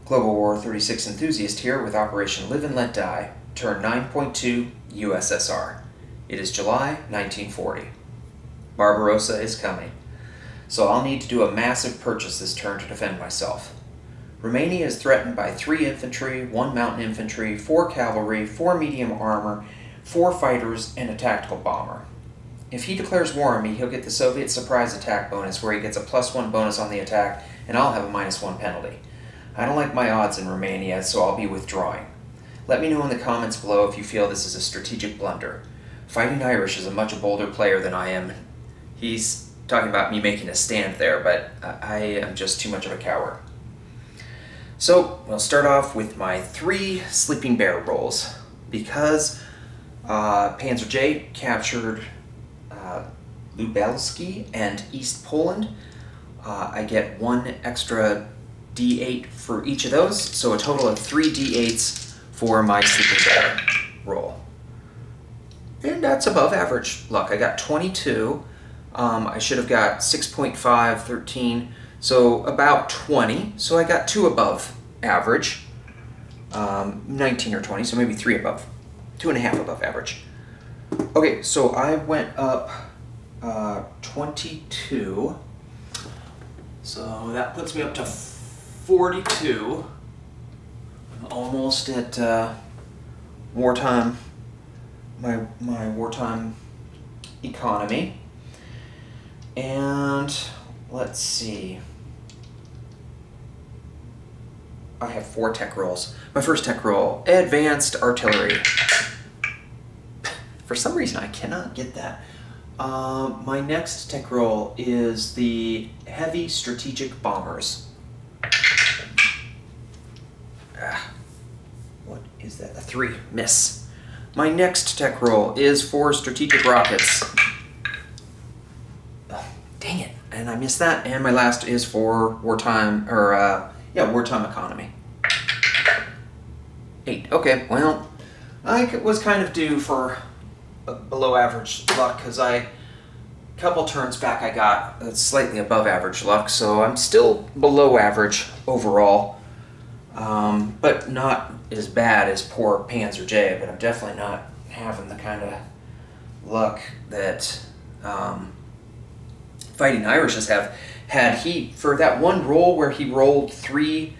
Global War 36 enthusiast here with Operation Live and Let Die, turn 9.2 USSR. It is July 1940. Barbarossa is coming, so I'll need to do a massive purchase this turn to defend myself. Romania is threatened by 3 infantry, 1 mountain infantry, 4 cavalry, 4 medium armor, 4 fighters, and a tactical bomber. If he declares war on me, he'll get the Soviet surprise attack bonus where he gets a +1 bonus on the attack, and I'll have a -1 penalty. I don't like my odds in Romania, so I'll be withdrawing. Let me know in the comments below if you feel this is a strategic blunder. Fighting Irish is a much bolder player than I am. He's talking about me making a stand there, but I am just too much of a coward. So, we'll start off with my 3 Sleeping Bear rolls. Because Panzer J captured Lubelski and East Poland, I get 1 extra D8 for each of those, so a total of 3 D8s for my Sleeping Bear roll. And that's above average luck. I got 22. I should have got 6.5, 13, so about 20. So I got 2 above average, 19 or 20, so maybe 3 above, 2.5 above average. Okay, so I went up 22, so that puts me up to 42. I'm almost at wartime, my wartime economy. And let's see. I have 4 tech rolls. My first tech roll, advanced artillery. For some reason I cannot get that. My next tech roll is the heavy strategic bombers. What is that? A 3. Miss. My next tech roll is for strategic rockets. Dang it. And I missed that. And my last is for wartime, wartime economy. 8. Okay, well, I was kind of due for below average luck because a couple turns back I got slightly above average luck, so I'm still below average overall, but not as bad as poor Panzer J, but I'm definitely not having the kind of luck that Fighting Irishes have had. For that one roll where he rolled 3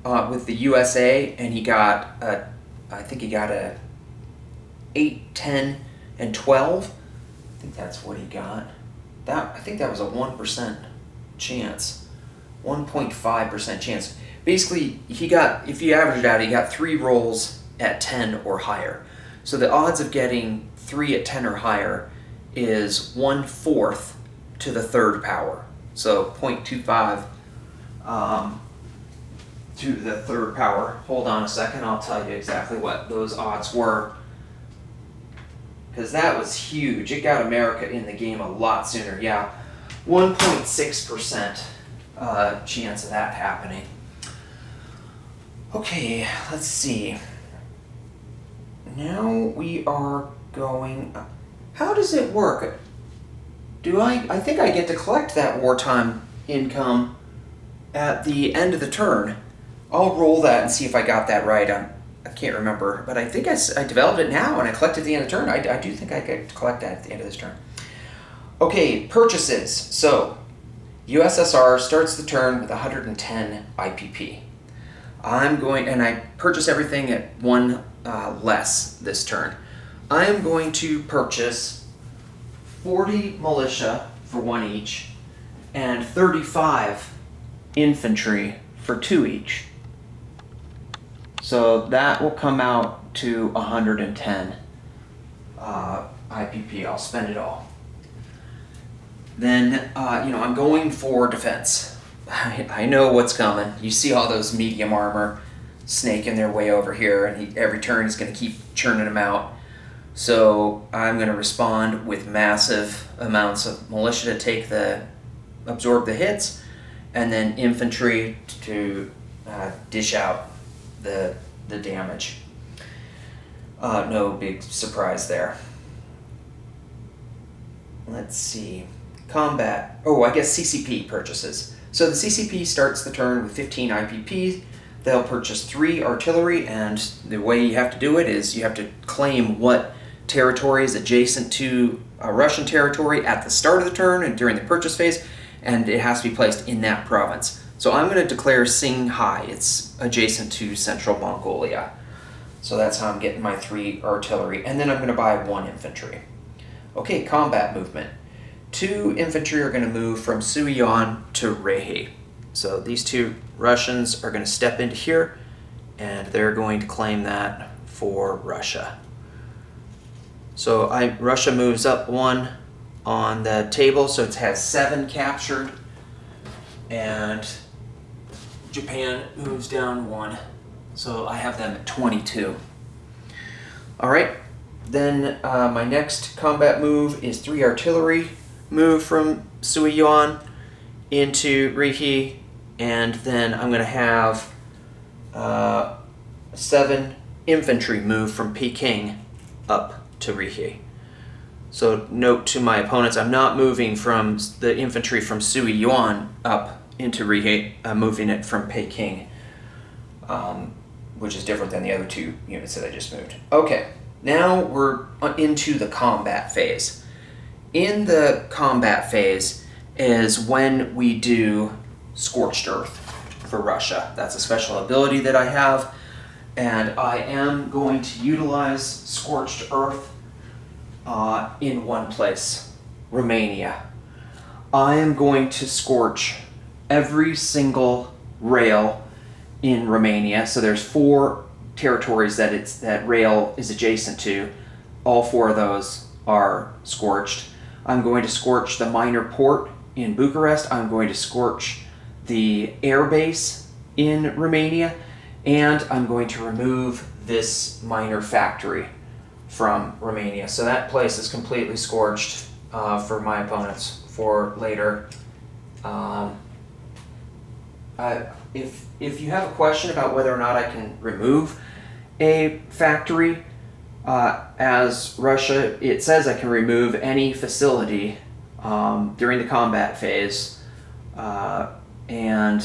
with the USA, and he got I think he got a 8, 10, and 12. I think that's what he got. I think that was a 1% chance, 1.5% chance. Basically, if you average it out, he got 3 rolls at 10 or higher. So the odds of getting 3 at 10 or higher is 1/4 to the 3rd power. So 0.25 to the 3rd power. Hold on a second, I'll tell you exactly what those odds were, because that was huge. It got America in the game a lot sooner. Yeah, 1.6% chance of that happening. Okay, let's see. Now we are going. How does it work? I think I get to collect that wartime income at the end of the turn. I'll roll that and see if I got that right. I can't remember, but I think I developed it now and I collect at the end of the turn. I do think I get to collect that at the end of this turn. Okay, purchases. So, USSR starts the turn with 110 IPP. I purchase everything at 1 less this turn. I am going to purchase 40 militia for 1 each and 35 infantry for 2 each. So that will come out to 110 IPP. I'll spend it all. Then, I'm going for defense. I know what's coming. You see all those medium armor snaking their way over here, and every turn he's going to keep churning them out. So I'm going to respond with massive amounts of militia to absorb the hits, and then infantry to dish out the damage. No big surprise there. Let's see. Combat. Oh, I guess CCP purchases. So the CCP starts the turn with 15 IPP. They'll purchase 3 artillery, and the way you have to do it is you have to claim what territory is adjacent to a Russian territory at the start of the turn and during the purchase phase, and it has to be placed in that province. So I'm going to declare Singhai. It's adjacent to Central Mongolia. So that's how I'm getting my 3 artillery, and then I'm going to buy 1 infantry. Okay, combat movement. 2 infantry are going to move from Suiyuan to Reihe. So these 2 Russians are going to step into here, and they're going to claim that for Russia. So Russia moves up 1 on the table, so it has 7 captured, and Japan moves down 1. So I have them at 22. All right, then my next combat move is 3 artillery move from Suiyuan into Reihe, and then I'm going to have 7 infantry move from Peking up to Reihe. So note to my opponents, I'm not moving from the infantry from Suiyuan up into Reihe. I'm moving it from Peking, which is different than the other 2 units that I just moved. Okay, now we're into the combat phase. In the combat phase is when we do Scorched Earth for Russia. That's a special ability that I have, and I am going to utilize Scorched Earth in one place, Romania. I am going to scorch every single rail in Romania. So there's 4 territories that rail is adjacent to. All 4 of those are scorched. I'm going to scorch the minor port in Bucharest. I'm going to scorch the air base in Romania, and I'm going to remove this minor factory from Romania. So that place is completely scorched for my opponents for later. If you have a question about whether or not I can remove a factory, as Russia, it says I can remove any facility during the combat phase, and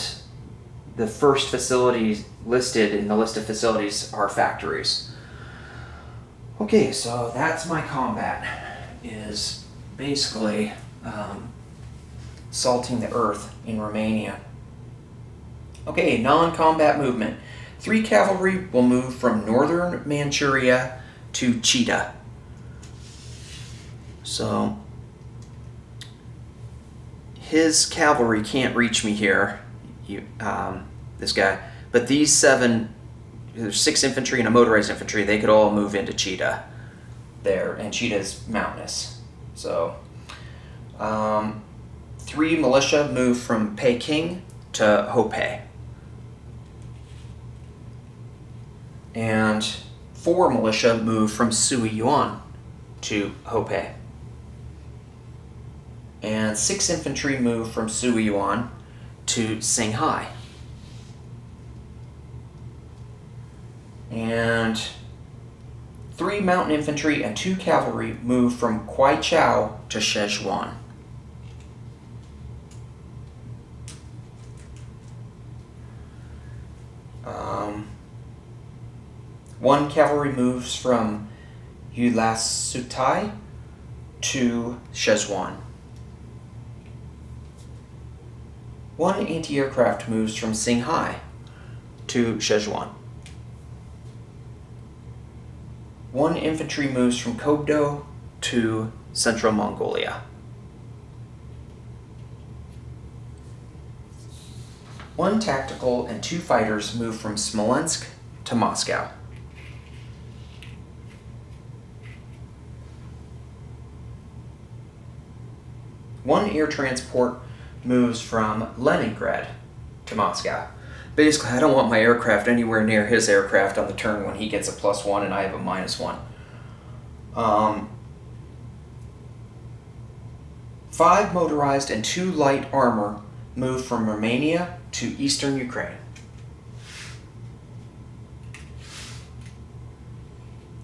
the first facility listed in the list of facilities are factories. Okay, so that's my combat, is basically salting the earth in Romania. Okay, non-combat movement. 3 cavalry will move from northern Manchuria to Chita. So his cavalry can't reach me here, this guy, but these 7, there's 6 infantry and a motorized infantry, they could all move into Chita there, and Chita's mountainous. So 3 militia move from Peking to Hopei, and 4 militia move from Suiyuan to Hopei, and 6 infantry move from Suiyuan to Singhai, and 3 mountain infantry and 2 cavalry move from Kwaichao to Szechuan. One cavalry moves from Ulasutai to Szechuan. 1 anti-aircraft moves from Singhai to Szechuan. 1 infantry moves from Kobdo to Central Mongolia. 1 tactical and 2 fighters move from Smolensk to Moscow. 1 air transport moves from Leningrad to Moscow. Basically, I don't want my aircraft anywhere near his aircraft on the turn when he gets a +1 and I have a -1. 5 motorized and 2 light armor move from Romania to eastern Ukraine.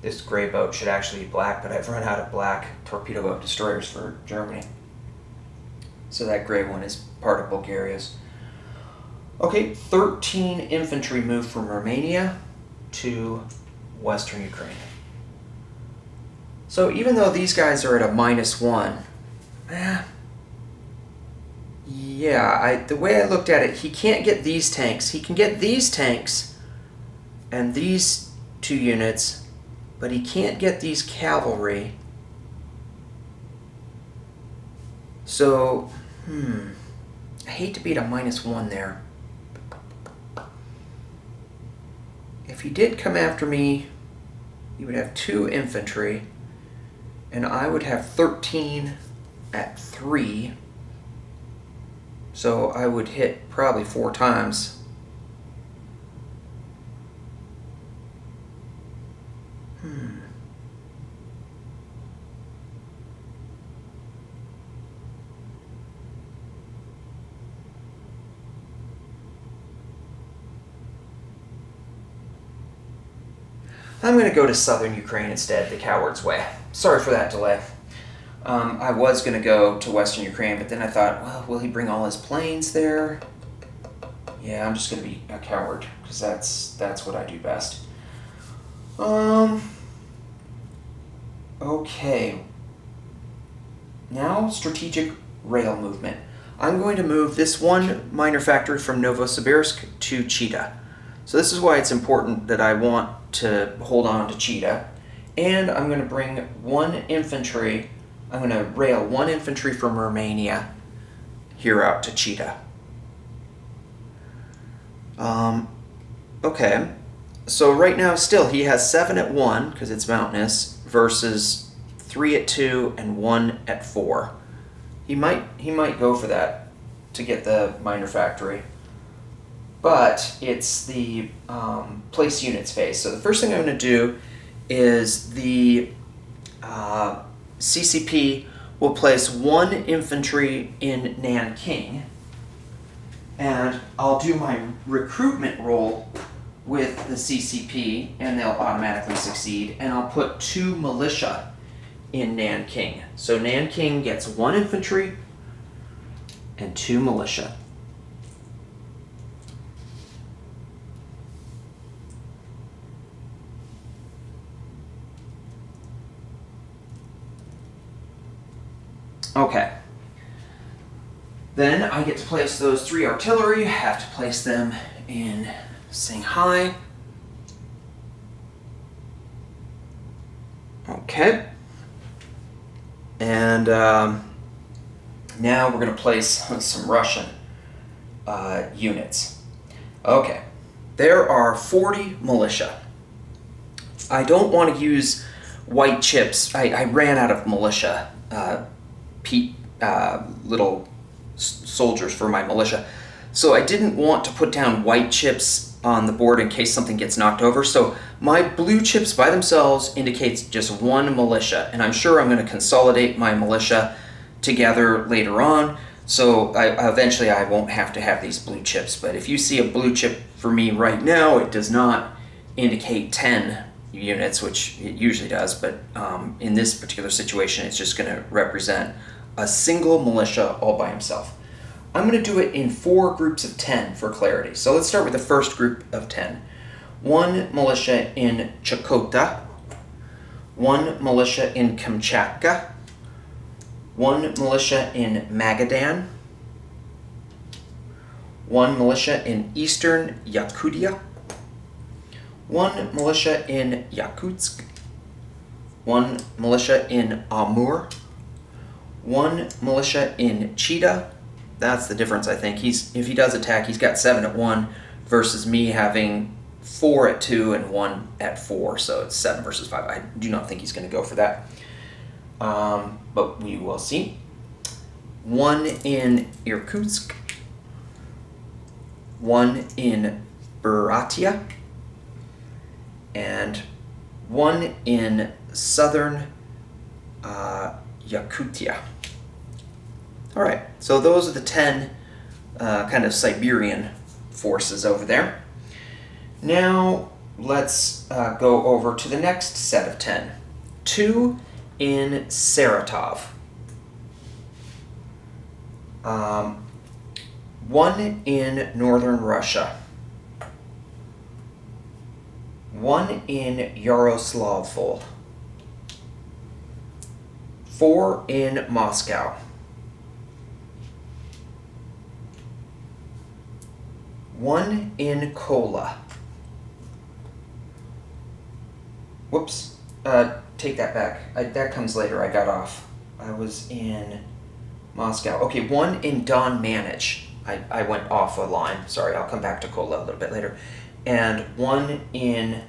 This gray boat should actually be black, but I've run out of black torpedo boat destroyers for Germany. So that gray one is part of Bulgaria's. Okay, 13 infantry moved from Romania to Western Ukraine. So even though these guys are at a -1, yeah, the way I looked at it, he can't get these tanks. He can get these tanks and these 2 units, but he can't get these cavalry. So, I hate to beat a -1 there. If he did come after me, he would have 2 infantry, and I would have 13 at 3. So I would hit probably 4 times. I'm going to go to southern Ukraine instead, the coward's way. Sorry for that delay. I was going to go to western Ukraine, but then I thought, well, will he bring all his planes there? Yeah, I'm just going to be a coward, because that's what I do best. Okay. Now, strategic rail movement. I'm going to move this one minor factory from Novosibirsk to Chita. So this is why it's important that I want to hold on to Chita. And I'm going to bring 1 infantry, I'm going to rail 1 infantry from Romania here out to Chita. Okay, so right now still he has 7 at 1, because it's mountainous, versus 3 at 2 and 1 at 4. He might go for that to get the minor factory. But it's the place units phase. So the first thing I'm going to do is the CCP will place 1 infantry in Nanking, and I'll do my recruitment roll with the CCP, and they'll automatically succeed, and I'll put 2 militia in Nanking. So Nanking gets 1 infantry and 2 militia. Okay. Then I get to place those 3 artillery. I have to place them in Shanghai. Okay. And now we're going to place some Russian units. Okay. There are 40 militia. I don't want to use white chips. I ran out of militia. Little soldiers for my militia. So I didn't want to put down white chips on the board in case something gets knocked over. So my blue chips by themselves indicates just 1 militia, and I'm sure I'm going to consolidate my militia together later on. So eventually I won't have to have these blue chips. But if you see a blue chip for me right now, it does not indicate 10 units, which it usually does, but in this particular situation, it's just going to represent a single militia all by himself. I'm going to do it in 4 groups of 10 for clarity. So let's start with the first group of 10. 1 militia in Chakota, 1 militia in Kamchatka, 1 militia in Magadan, 1 militia in eastern Yakutia, 1 militia in Yakutsk, 1 militia in Amur, 1 militia in Chita. That's the difference, I think. If he does attack, he's got 7 at 1 versus me having 4 at 2 and 1 at 4. So it's 7 versus 5. I do not think he's going to go for that. But we will see. 1 in Irkutsk, 1 in Buryatia, and 1 in southern Yakutia. All right, so those are the 10 kind of Siberian forces over there. Now let's go over to the next set of 10. 2 in Saratov. 1 in northern Russia, 1 in Yaroslavl, 4 in Moscow, 1 in Kola. Whoops, take that back. That comes later. I got off. I was in Moscow. Okay, 1 in Don Manich. I went off a line. Sorry, I'll come back to Kola a little bit later. And 1 in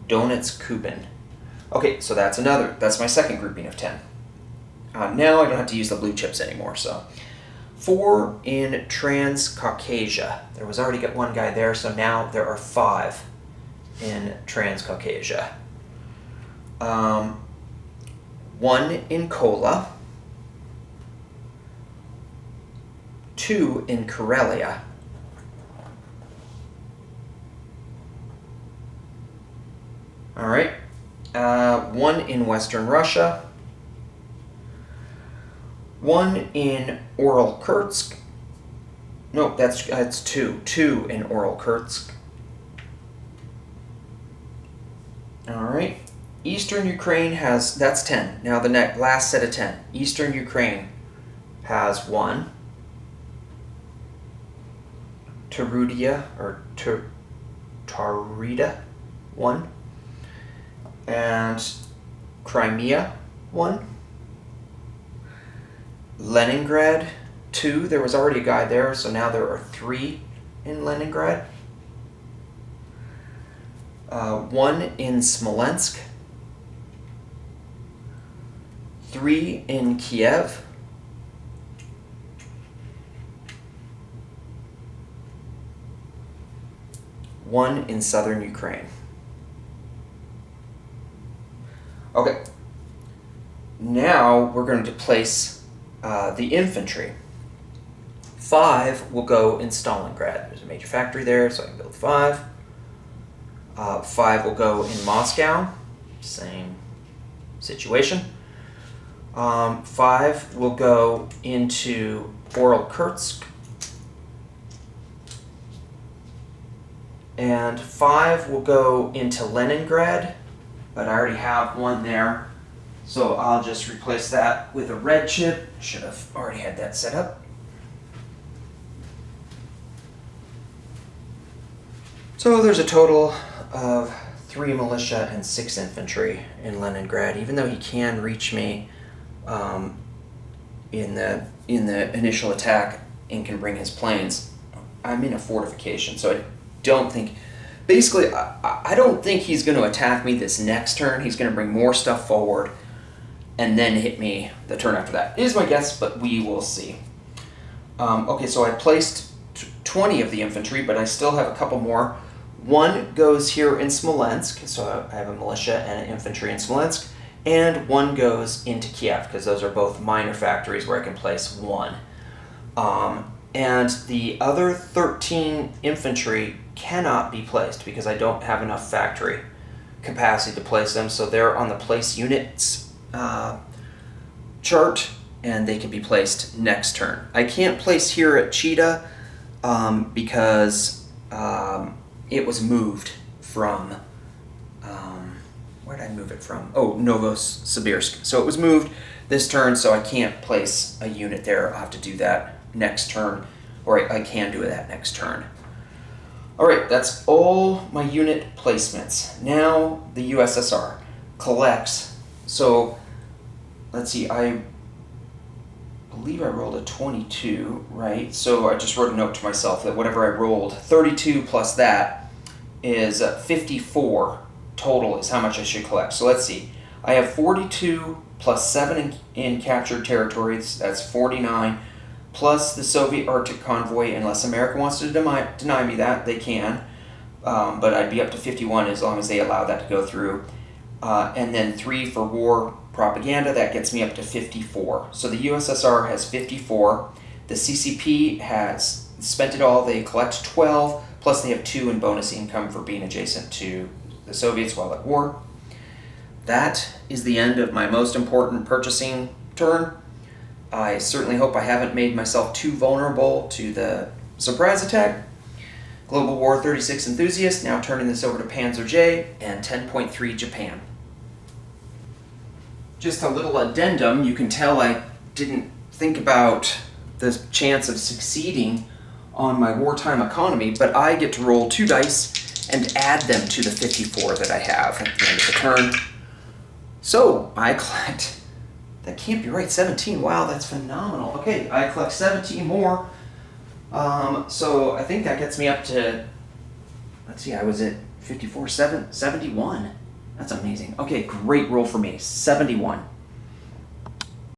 Donetsk Kubin. Okay, so that's my second grouping of 10. Now I don't have to use the blue chips anymore, so. 4 in Transcaucasia. There was already one guy there, so now there are 5 in Transcaucasia. 1 in Kola. 2 in Karelia. 1 in Western Russia. 1 in Uralkursk. No, that's 2. 2 in Uralkursk. Alright. Eastern Ukraine that's 10. Now the last set of 10. Eastern Ukraine has 1. Tarudia, or Tarita, 1. And Crimea, 1. Leningrad, 2. There was already a guy there, so now there are 3 in Leningrad. 1 in Smolensk. 3 in Kiev. 1 in southern Ukraine. Okay, now we're going to place the infantry. 5 will go in Stalingrad. There's a major factory there, so I can build 5. 5 will go in Moscow. Same situation. 5 will go into Uralkursk. And 5 will go into Leningrad, but I already have 1 there, so I'll just replace that with a red chip. Should have already had that set up. So there's a total of 3 militia and 6 infantry in Leningrad, even though he can reach me in the initial attack and can bring his planes. I'm in a fortification, so I don't think he's going to attack me this next turn. He's going to bring more stuff forward and then hit me the turn after that. Is my guess, but we will see. Okay, so I placed 20 of the infantry, but I still have a couple more. 1 goes here in Smolensk, so I have a militia and an infantry in Smolensk, and 1 goes into Kiev, because those are both minor factories where I can place 1. And the other 13 infantry cannot be placed because I don't have enough factory capacity to place them, so they're on the place units chart, and they can be placed next turn. I can't place here at Chita because it was moved from, where did I move it from? Oh, Novosibirsk. So it was moved this turn, so I can't place a unit there. I'll have to do that next turn, or I can do that next turn. Alright, that's all my unit placements. Now the USSR collects. So let's see, I believe I rolled a 22, right? So I just wrote a note to myself that whatever I rolled, 32 plus that is 54 total is how much I should collect. So let's see, I have 42 plus 7 in captured territories, that's 49, plus the Soviet Arctic convoy, unless America wants to deny me that, they can. But I'd be up to 51 as long as they allow that to go through. And then 3 for war propaganda, that gets me up to 54. So the USSR has 54. The CCP has spent it all. They collect 12, plus they have 2 in bonus income for being adjacent to the Soviets while at war. That is the end of my most important purchasing turn. I certainly hope I haven't made myself too vulnerable to the Surprise attack. Global War 36 enthusiast, now turning this over to Panzer J, and 10.3 Japan. Just a little addendum, you can tell I didn't think about the chance of succeeding on my wartime economy, but I get to roll 2 dice and add them to the 54 that I have at the end of the turn. So I collect, that can't be right, 17, wow, that's phenomenal. Okay, I collect 17 more. So I think that gets me up to, let's see, I was at 71. That's amazing. Okay, great roll for me, 71.